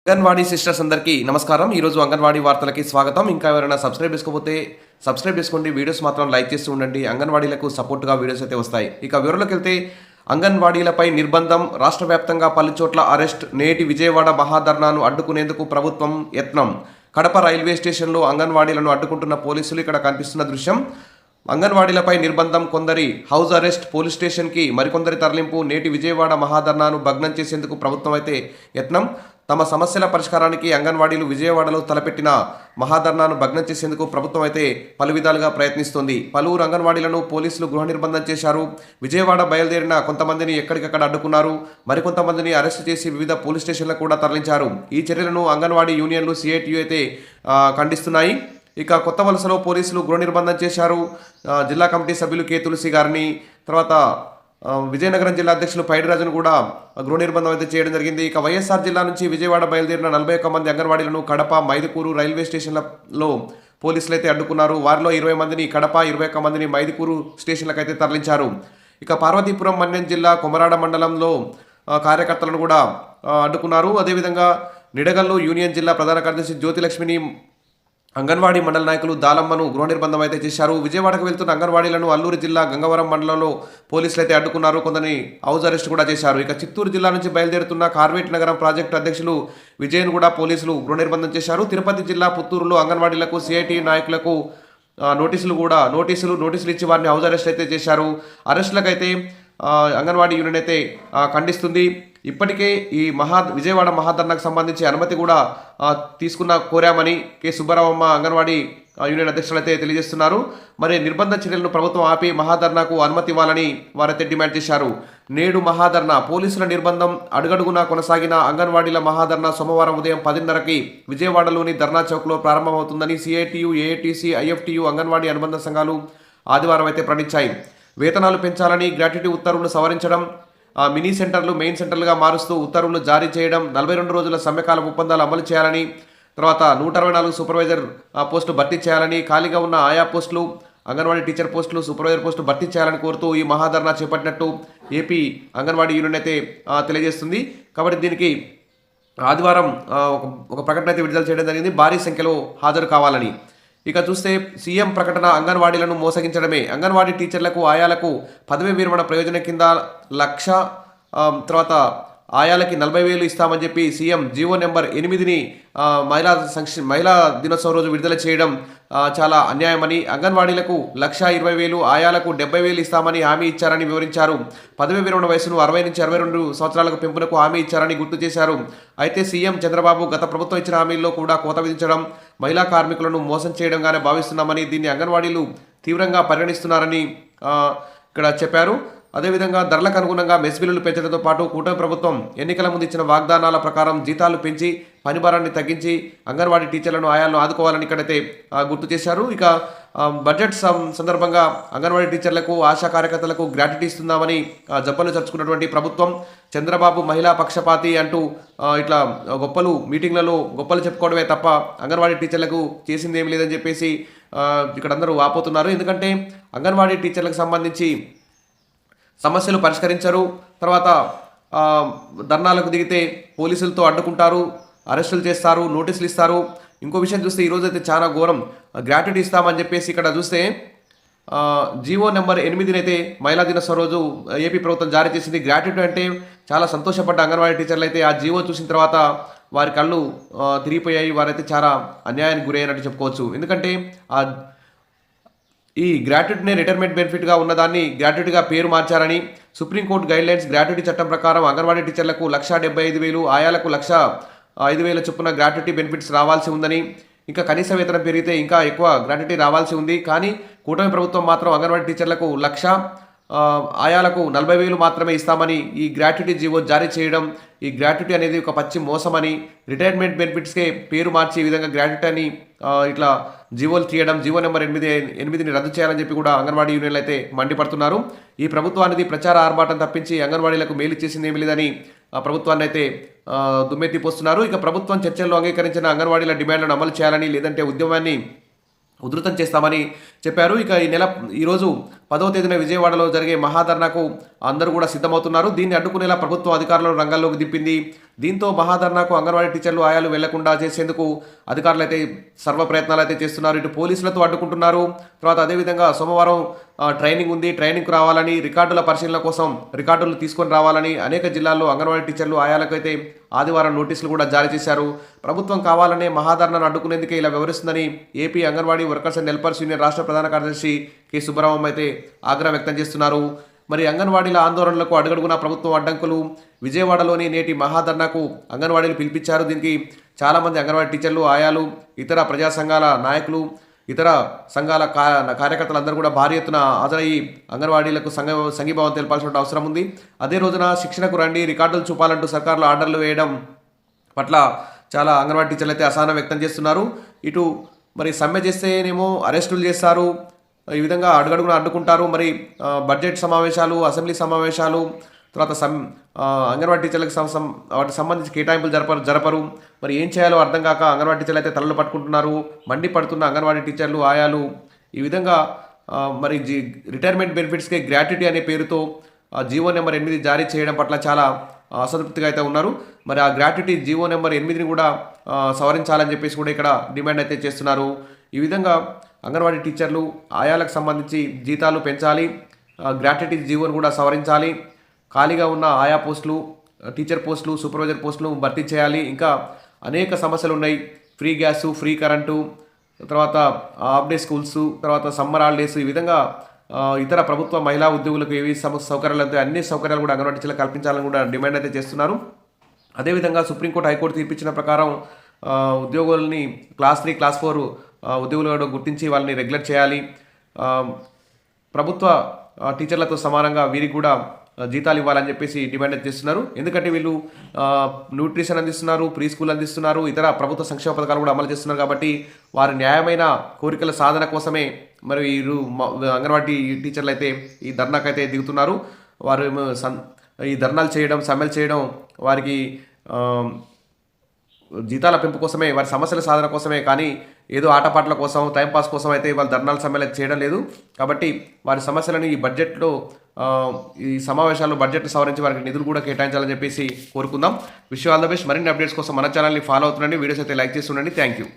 Anganwadi sisters అందరికీ నమస్కారం. ఈరోజు అంగన్వాడీ వార్తలకి స్వాగతం. ఇంకా ఎవరైనా సబ్స్క్రైబ్ చేసుకోకపోతే సబ్స్క్రైబ్ చేసుకోండి. వీడియోస్ మాత్రం లైక్ చేస్తూ ఉండండి. అంగన్వాడీలకు సపోర్ట్గా వీడియోస్ అయితే వస్తాయి. ఇక వివరాలకు వెళ్తే అంగన్వాడీలపై నిర్బంధం, రాష్ట్ర వ్యాప్తంగా పలు చోట్ల అరెస్ట్, నేటి విజయవాడ మహాధర్నాను అడ్డుకునేందుకు ప్రభుత్వం యత్నం. కడప రైల్వే స్టేషన్లో అంగన్వాడీలను అడ్డుకుంటున్న పోలీసులు ఇక్కడ కనిపిస్తున్న దృశ్యం. అంగన్వాడీలపై నిర్బంధం, కొందరి హౌస్ అరెస్ట్, పోలీస్ స్టేషన్కి మరికొందరి తరలింపు, నేటి విజయవాడ మహాధర్నాను భగ్నం చేసేందుకు ప్రభుత్వం అయితే యత్నం. తమ సమస్యల పరిష్కారానికి అంగన్వాడీలు విజయవాడలో తలపెట్టిన మహాధర్నాను భగ్నం చేసేందుకు ప్రభుత్వం అయితే పలు విధాలుగా ప్రయత్నిస్తోంది. పలువురు అంగన్వాడీలను పోలీసులు గృహ నిర్బంధం చేశారు. విజయవాడ బయలుదేరిన కొంతమందిని ఎక్కడికక్కడ అడ్డుకున్నారు. మరికొంతమందిని అరెస్టు చేసి వివిధ పోలీస్ స్టేషన్లకు కూడా తరలించారు. ఈ చర్యలను అంగన్వాడీ యూనియన్లు, సిఐటియు అయితే ఖండిస్తున్నాయి. ఇక కొత్త వలసలో పోలీసులు గృహ నిర్బంధం చేశారు. జిల్లా కమిటీ సభ్యులు కే తులసి గారిని, తర్వాత విజయనగరం జిల్లా అధ్యక్షులు పైడిరాజును కూడా గృహ నిర్బంధం అయితే చేయడం జరిగింది. ఇక వైఎస్ఆర్ జిల్లా నుంచి విజయవాడ బయలుదేరిన 41 మంది అంగన్వాడీలను కడప, మైదుకూరు రైల్వే స్టేషన్లలో పోలీసులు అయితే అడ్డుకున్నారు. వారిలో 20 మందిని కడప, 21 మందిని మైదుకూరు స్టేషన్లకు అయితే తరలించారు. ఇక పార్వతీపురం, మన్యం జిల్లా కొమరాడ మండలంలో కార్యకర్తలను కూడా అడ్డుకున్నారు. అదేవిధంగా నిడగల్లు యూనియన్ జిల్లా ప్రధాన కార్యదర్శి జ్యోతిలక్ష్మిని, అంగన్వాడీ మండల నాయకులు దాలమ్మను గృహ నిర్బంధం అయితే చేశారు. విజయవాడకు వెళ్తున్న అంగన్వాడీలను అల్లూరు జిల్లా గంగవరం మండలంలో పోలీసులు అయితే అడ్డుకున్నారు. కొందరిని హౌస్ అరెస్ట్ కూడా చేశారు. ఇక చిత్తూరు జిల్లా నుంచి బయలుదేరుతున్న కార్వేట్ నగరం ప్రాజెక్టు అధ్యక్షులు విజయన్ కూడా పోలీసులు గృహ నిర్బంధం చేశారు. తిరుపతి జిల్లా పుత్తూరులో అంగన్వాడీలకు, సిఐటి నాయకులకు నోటీసులు ఇచ్చి వారిని హౌస్ అరెస్ట్ అయితే చేశారు. అరెస్టులకైతే అంగన్వాడీ యూనియన్ అయితే ఖండిస్తుంది. ఇప్పటికే ఈ విజయవాడ మహాధర్నాకు సంబంధించి అనుమతి కూడా కోరామని కె సుబ్బరామమ్మ అంగన్వాడీ యూనియన్ అధ్యక్షులు అయితే తెలియజేస్తున్నారు. మరి నిర్బంధ చర్యలను ప్రభుత్వం ఆపి మహాధర్నాకు అనుమతి ఇవ్వాలని వారైతే డిమాండ్ చేశారు. నేడు మహాధర్నా, పోలీసుల నిర్బంధం అడుగడుగునా కొనసాగిన అంగన్వాడీల మహాధర్నా సోమవారం ఉదయం 10:30కి విజయవాడలోని ధర్నా చౌక్లో ప్రారంభమవుతుందని సిఐటియు, ఏఐటిసి, ఐఎఫ్టియు అంగన్వాడీ అనుబంధ సంఘాలు ఆదివారం అయితే ప్రకటించాయి. వేతనాలు పెంచాలని, గ్రాట్యుటీ ఉత్తర్వులు సవరించడం, మినీ సెంటర్లు మెయిన్ సెంటర్లుగా మారుస్తూ ఉత్తర్వులు జారీ చేయడం, 42 రోజుల సమ్మెకాల ఒప్పందాలు అమలు చేయాలని, తర్వాత 164 సూపర్వైజర్ పోస్టులు భర్తీ చేయాలని, ఖాళీగా ఉన్న ఆయా పోస్టులు, అంగన్వాడీ టీచర్ పోస్టులు, సూపర్వైజర్ పోస్టులు భర్తీ చేయాలని కోరుతూ ఈ మహాధర్నా చేపట్టినట్టు ఏపీ అంగన్వాడీ యూనియన్ అయితే తెలియజేస్తుంది. కాబట్టి దీనికి ఆదివారం ఒక ప్రకటన అయితే విడుదల చేయడం జరిగింది. భారీ సంఖ్యలో హాజరు కావాలని. ఇక చూస్తే సీఎం ప్రకటన, అంగన్వాడీలను మోసగించడమే. అంగన్వాడీ టీచర్లకు, ఆయాలకు పదవి విరమణ ప్రయోజనం కింద 1,00,000, తర్వాత ఆయాలకి 40,000 ఇస్తామని చెప్పి సీఎం జీవో నెంబర్ 8ని మహిళా దినోత్సవం రోజు విడుదల చేయడం చాలా అన్యాయమని, అంగన్వాడీలకు 1,20,000, ఆయాలకు 70,000 ఇస్తామని హామీ ఇచ్చారని వివరించారు. పదవి విరమణ వయసును 60 నుంచి 62 సంవత్సరాలకు పెంపునకు హామీ ఇచ్చారని గుర్తు చేశారు. అయితే సీఎం చంద్రబాబు గత ప్రభుత్వం ఇచ్చిన హామీల్లో కూడా కోత విధించడం, మహిళా కార్మికులను మోసం చేయడంగానే భావిస్తున్నామని, దీన్ని అంగన్వాడీలు తీవ్రంగా పరిగణిస్తున్నారని ఇక్కడ చెప్పారు. అదేవిధంగా ధరలకు అనుగుణంగా మెస్ బిల్లులు పెంచడంతో పాటు కూటమి ప్రభుత్వం ఎన్నికల ముందు ఇచ్చిన వాగ్దానాల ప్రకారం జీతాలు పెంచి పనిభారాన్ని తగ్గించి అంగన్వాడీ టీచర్లను, ఆయాలను ఆదుకోవాలని ఇక్కడైతే గుర్తు చేశారు. ఇక బడ్జెట్ సందర్భంగా అంగన్వాడీ టీచర్లకు, ఆశా కార్యకర్తలకు గ్రాట్యుటీ ఇస్తుందామని జబ్బలు చర్చుకున్నటువంటి ప్రభుత్వం, చంద్రబాబు మహిళా పక్షపాతి అంటూ ఇట్లా మీటింగ్లలో గొప్పలు చెప్పుకోవడమే తప్ప అంగన్వాడీ టీచర్లకు చేసింది ఏం లేదని చెప్పేసి ఇక్కడ అందరూ ఆపోతున్నారు. ఎందుకంటే అంగన్వాడీ టీచర్లకు సంబంధించి సమస్యలు పరిష్కరించరు. తర్వాత ధర్నాలకు దిగితే పోలీసులతో అడ్డుకుంటారు, అరెస్టులు చేస్తారు, నోటీసులు ఇస్తారు. ఇంకో విషయం చూస్తే ఈరోజు అయితే చాలా ఘోరం. గ్రాట్యుటీ ఇస్తామని చెప్పేసి ఇక్కడ చూస్తే జీవో నెంబర్ 8 అయితే మహిళా దినోత్సవం రోజు ఏపీ ప్రభుత్వం జారీ చేసింది. గ్రాట్యుటీ అంటే చాలా సంతోషపడ్డ అంగన్వాడీ టీచర్లు అయితే ఆ జీవో చూసిన తర్వాత వారి కళ్ళు తిరిగిపోయాయి. వారైతే చాలా అన్యాయానికి గురయ్యారని చెప్పుకోవచ్చు. ఎందుకంటే ఈ గ్రాట్యుటీనే రిటైర్మెంట్ బెనిఫిట్గా ఉన్నదాన్ని గ్రాట్యుటీగా పేరు మార్చారని, సుప్రీంకోర్టు గైడ్లైన్స్ గ్రాట్యుటీ చట్టం ప్రకారం అంగన్వాడీ టీచర్లకు 1,75,000, ఆయాలకు 1,05,000 చొప్పున గ్రాట్యుటీ బెనిఫిట్స్ రావాల్సి ఉందని, ఇంకా కనీస వేతనం పెరిగితే ఇంకా ఎక్కువ గ్రాట్యుటీ రావాల్సి ఉంది. కానీ కూటమి ప్రభుత్వం మాత్రం అంగన్వాడీ టీచర్లకు 1,00,000, ఆయాలకు 40,000 మాత్రమే ఇస్తామని ఈ గ్రాట్యుటీ జీవో జారీ చేయడం, ఈ గ్రాట్యుటీ అనేది ఒక పచ్చి మోసమని, రిటైర్మెంట్ బెనిఫిట్స్కే పేరు మార్చి ఈ విధంగా గ్రాట్యుటీ అని ఇట్లా జీవోలు తీయడం, జీవో నెంబర్ 8ని రద్దు చేయాలని చెప్పి కూడా అంగన్వాడీ యూనియన్లు అయితే మండిపడుతున్నారు. ఈ ప్రభుత్వానికి ప్రచార ఆర్భాటం తప్పించి అంగన్వాడీలకు మేలు చేసింది ఏమి లేదని ప్రభుత్వాన్ని అయితే దుమ్మెత్తిపోస్తున్నారు. ఇక ప్రభుత్వం చర్చల్లో అంగీకరించిన అంగన్వాడీల డిమాండ్లను అమలు చేయాలని, లేదంటే ఉద్యమాన్ని ఉధృతం చేస్తామని చెప్పారు. ఇక ఈరోజు 10వ తేదీన విజయవాడలో జరిగే మహాధర్నాకు అందరూ కూడా సిద్ధమవుతున్నారు. దీన్ని అడ్డుకునేలా ప్రభుత్వం అధికారులను రంగంలోకి దింపింది. దీంతో మహాధర్నాకు అంగన్వాడీ టీచర్లు ఆయాలు వెళ్లకుండా చేసేందుకు అధికారులు అయితే సర్వ ప్రయత్నాలు అయితే చేస్తున్నారు. ఇటు పోలీసులతో అడ్డుకుంటున్నారు. తర్వాత అదేవిధంగా సోమవారం ట్రైనింగ్ ఉంది, ట్రైనింగ్కు రావాలని, రికార్డుల పరిశీలన కోసం రికార్డులు తీసుకొని రావాలని అనేక జిల్లాల్లో అంగన్వాడీ టీచర్లు ఆయాలకైతే ఆదివారం నోటీసులు కూడా జారీ చేశారు. ప్రభుత్వం కావాలనే మహాధర్నాను అడ్డుకునేందుకే ఇలా వివరిస్తుందని AP anganwadi workers and helpers union రాష్ట్ర ప్రధాన కార్యదర్శి కె సుబ్బరామం అయితే ఆగ్రహం వ్యక్తం చేస్తున్నారు. మరి అంగన్వాడీల ఆందోళనలకు అడుగడుగునా ప్రభుత్వం అడ్డంకులు. విజయవాడలోని నేటి మహాధర్నాకు అంగన్వాడీలు పిలిపించారు. దీనికి చాలామంది అంగన్వాడీ టీచర్లు, ఆయాలు, ఇతర ప్రజా సంఘాల నాయకులు, ఇతర సంఘాల కార్యకర్తలందరూ కూడా భారీ ఎత్తున హాజరయ్యి అంగన్వాడీలకు సంఘీభావం తెలపాల్సిన అవసరం ఉంది. అదే రోజున శిక్షణకు రండి, రికార్డులు చూపాలంటూ సర్కారులు ఆర్డర్లు వేయడం పట్ల చాలా అంగన్వాడీ టీచర్లు అయితే అసహనం వ్యక్తం చేస్తున్నారు. ఇటు మరి సమ్మె చేస్తేనేమో అరెస్టులు చేస్తారు, ఈ విధంగా అడుగడుగున అడ్డుకుంటారు. మరి బడ్జెట్ సమావేశాలు, అసెంబ్లీ సమావేశాలు, తర్వాత అంగన్వాడీ టీచర్లకు వాటికి సంబంధించి కేటాయింపులు జరపరు. మరి ఏం చేయాలో అర్థం కాక అంగన్వాడీ టీచర్లు అయితే తలలు పట్టుకుంటున్నారు. మండిపడుతున్న అంగన్వాడీ టీచర్లు, ఆయాలు ఈ విధంగా మరి రిటైర్మెంట్ బెనిఫిట్స్కి గ్రాట్యుటీ అనే పేరుతో జీవో నెంబర్ 8 జారీ చేయడం పట్ల చాలా అసంతృప్తిగా అయితే ఉన్నారు. మరి ఆ గ్రాట్యుటీ జీవో నెంబర్ 8ని కూడా సవరించాలని చెప్పేసి కూడా ఇక్కడ డిమాండ్ అయితే చేస్తున్నారు. ఈ విధంగా అంగన్వాడీ టీచర్లు, ఆయాలకు సంబంధించి జీతాలు పెంచాలి, గ్రాట్యుటీ జీవోను కూడా సవరించాలి, ఖాళీగా ఉన్న ఆయా పోస్టులు, టీచర్ పోస్టులు, సూపర్వైజర్ పోస్టులు భర్తీ చేయాలి. ఇంకా అనేక సమస్యలు ఉన్నాయి. ఫ్రీ గ్యాసు, ఫ్రీ కరెంటు, తర్వాత హాఫ్ డే స్కూల్స్, తర్వాత సమ్మర్ హాలిడేస్, ఈ విధంగా ఇతర ప్రభుత్వ మహిళా ఉద్యోగులకు ఏవి సౌకర్యాలు అయితే అన్ని సౌకర్యాలు కూడా అంగన్వాడీ టీచర్లకు కల్పించాలని కూడా డిమాండ్ అయితే చేస్తున్నారు. అదేవిధంగా సుప్రీంకోర్టు, హైకోర్టు తీర్పిచ్చిన ప్రకారం ఉద్యోగులని క్లాస్ 3, క్లాస్ 4 ఉద్యోగులు గుర్తించి వాళ్ళని రెగ్యులర్ చేయాలి. ప్రభుత్వ టీచర్లతో సమానంగా వీరికి కూడా జీతాలు ఇవ్వాలని చెప్పేసి డిమాండ్ చేస్తున్నారు. ఎందుకంటే వీళ్ళు న్యూట్రిషన్ అందిస్తున్నారు, ప్రీ స్కూల్ అందిస్తున్నారు, ఇతర ప్రభుత్వ సంక్షేమ పథకాలు కూడా అమలు చేస్తున్నారు. కాబట్టి వారి న్యాయమైన కోరికల సాధన కోసమే మరి వీరు అంగన్వాడీ టీచర్లు అయితే ఈ ధర్నాకైతే దిగుతున్నారు. వారు ఈ ధర్నాలు చేయడం, సమ్మెలు చేయడం వారికి జీతాల పెంపు కోసమే, వారి సమస్యల సాధన కోసమే, కానీ ఏదో ఆటపాటల కోసం, టైంపాస్ కోసం అయితే వాళ్ళు ధర్నాలు సమ్మెలు చేయడం లేదు. కాబట్టి వారి సమస్యలను ఈ బడ్జెట్లో, ఈ సమావేశాల్లో బడ్జెట్ సవరించి వారికి నిధులు కూడా కేటాయించాలని చెప్పేసి కోరుకుందాం. Wish you all the best. మరిన్ని అప్డేట్స్ కోసం మన ఛానల్ని ఫాలో అవుతుండండి. వీడియోస్ అయితే లైక్ చేస్తుండండి. Thank you.